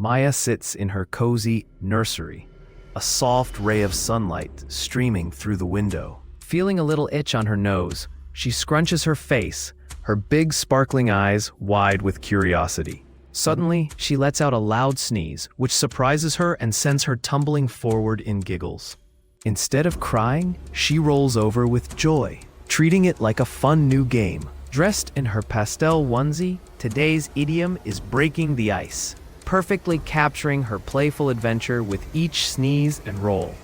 Maya sits in her cozy nursery, a soft ray of sunlight streaming through the window. Feeling a little itch on her nose, she scrunches her face, her big sparkling eyes wide with curiosity. Suddenly, she lets out a loud sneeze, which surprises her and sends her tumbling forward in giggles. Instead of crying, she rolls over with joy, treating it like a fun new game. Dressed in her pastel onesie, today's idiom is breaking the ice, perfectly capturing her playful adventure with each sneeze and roll.